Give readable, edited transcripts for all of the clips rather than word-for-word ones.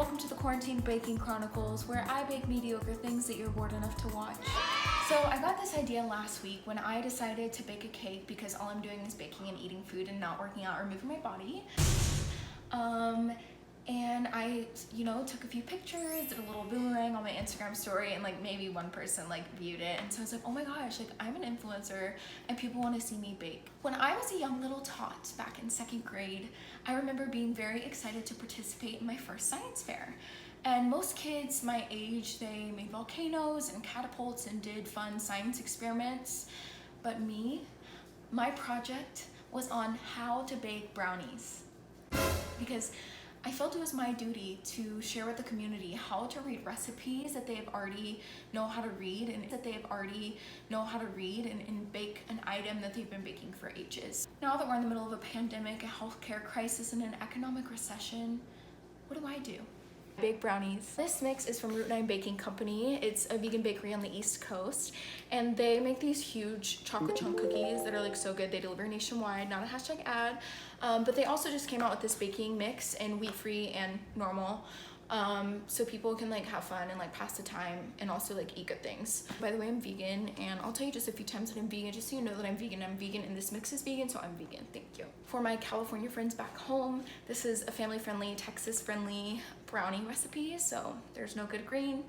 welcome to the Quarantine Baking Chronicles, where I bake mediocre things that you're bored enough to watch. So I got this idea last week when I decided to bake a cake because all I'm doing is baking and eating food and not working out or moving my body. And I, took a few pictures, did a little boomerang on my Instagram story, and maybe one person viewed it. And so I was like, oh my gosh, I'm an influencer and people want to see me bake. When I was a young little tot back in 2nd grade, I remember being very excited to participate in my first science fair. And most kids my age, they made volcanoes and catapults and did fun science experiments. But me, my project was on how to bake brownies. Because I felt it was my duty to share with the community how to read recipes that they have already know how to read and bake an item that they've been baking for ages. Now that we're in the middle of a pandemic, a healthcare crisis, and an economic recession, what do I do? Bake brownies. This mix is from Route 9 Baking Company. It's a vegan bakery on the East Coast, and they make these huge chocolate chunk cookies that are so good. They deliver nationwide, not a hashtag ad, but they also just came out with this baking mix in wheat-free and normal, so people can have fun and pass the time and also eat good things. By the way, I'm vegan, and I'll tell you just a few times that I'm vegan, just so you know that I'm vegan, and this mix is vegan, so I'm vegan. Thank you. For my California friends back home, this is a family-friendly, Texas-friendly brownie recipe, so there's no good green,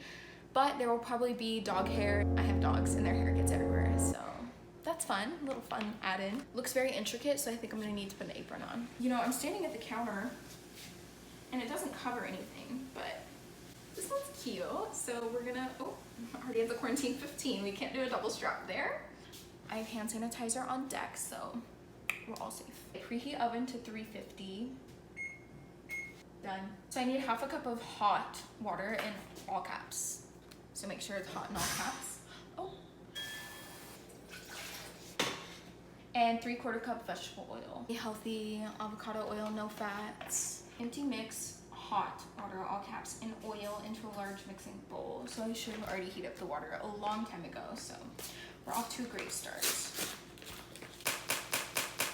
but there will probably be dog hair. I have dogs and their hair gets everywhere, so that's fun, a little fun add-in. Looks very intricate, so I think I'm gonna need to put an apron on. I'm standing at the counter and it doesn't cover anything, but this one's cute, so we're gonna, I already have the quarantine 15, we can't do a double strap there. I have hand sanitizer on deck, so we're all safe. Preheat oven to 350. Done. So I need half a cup of hot water in all caps. So make sure it's hot in all caps. And 3/4 cup vegetable oil. Healthy avocado oil, no fats. Empty mix, hot water, all caps, and oil into a large mixing bowl. So I should have already heated up the water a long time ago. So we're off to a great start.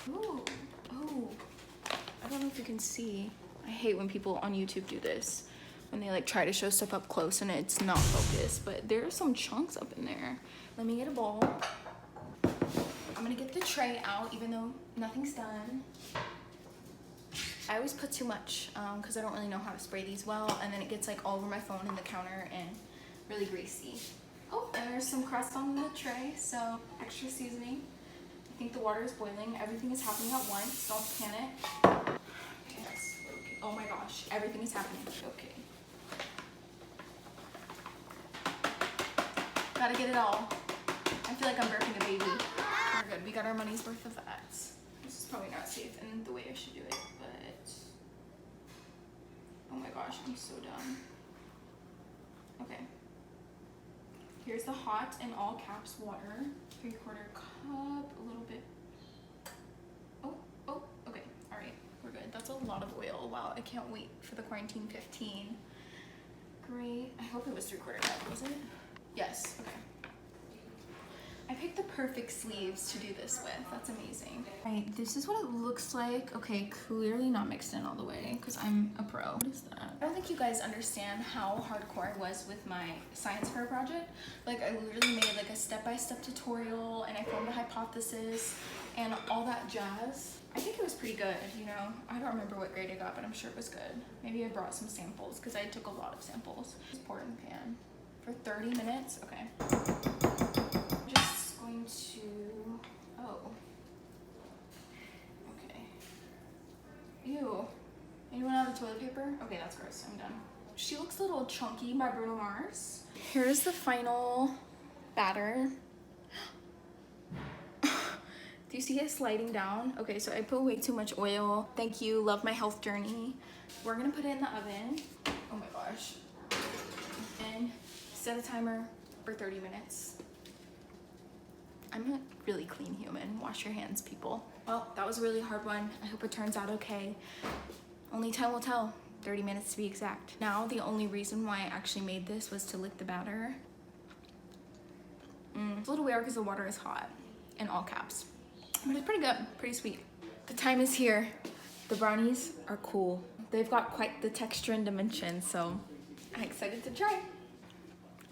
Ooh, oh, I don't know if you can see. I hate when people on YouTube do this, when they try to show stuff up close and it's not focused, but there are some chunks up in there. Let me get a bowl. I'm gonna get the tray out even though nothing's done. I always put too much because I don't really know how to spray these well, and then it gets all over my phone and the counter and really greasy. Oh, and there's some crust on the tray, so extra seasoning. I think the water is boiling. Everything is happening at once, don't panic. Oh my gosh, everything is happening. Okay. Gotta get it all. I feel like I'm birthing a baby. We're good. We got our money's worth of that. This is probably not safe in the way I should do it, but oh my gosh, I'm so dumb. Okay. Here's the hot and all caps water. 3/4 cup, a little bit. Oh, okay. All right. We're good. That's a lot of oil. Wow, I can't wait for the quarantine 15. Great. I hope it was 3/4 cup, was it? Yes, okay. I picked the perfect sleeves to do this with. That's amazing. All right, this is what it looks like. Okay, clearly not mixed in all the way because I'm a pro. What is that? I don't think you guys understand how hardcore I was with my science fair project. I literally made a step-by-step tutorial, and I formed a hypothesis and all that jazz. I think it was pretty good, I don't remember what grade I got, but I'm sure it was good. Maybe I brought some samples because I took a lot of samples. Just pour it in the pan for 30 minutes. Okay. I'm just going to, okay. Ew. Anyone have the toilet paper? Okay, that's gross. I'm done. She looks a little chunky by Bruno Mars. Here's the final batter. Do you see it sliding down? Okay, so I put way too much oil. Thank you, love my health journey. We're gonna put it in the oven. Oh my gosh. And set a timer for 30 minutes. I'm a really clean human. Wash your hands, people. Well, that was a really hard one. I hope it turns out okay. Only time will tell. 30 minutes to be exact. Now, the only reason why I actually made this was to lick the batter. It's a little weird because the water is hot in all caps. But it's pretty good, pretty sweet. The time is here. The brownies are cool. They've got quite the texture and dimension, so I'm excited to try.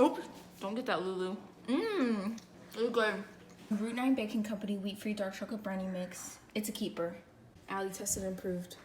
Oops, don't get that, Lulu. Mmm, really good. Route 9 Baking Company wheat-free dark chocolate brownie mix. It's a keeper. Allie tested and approved.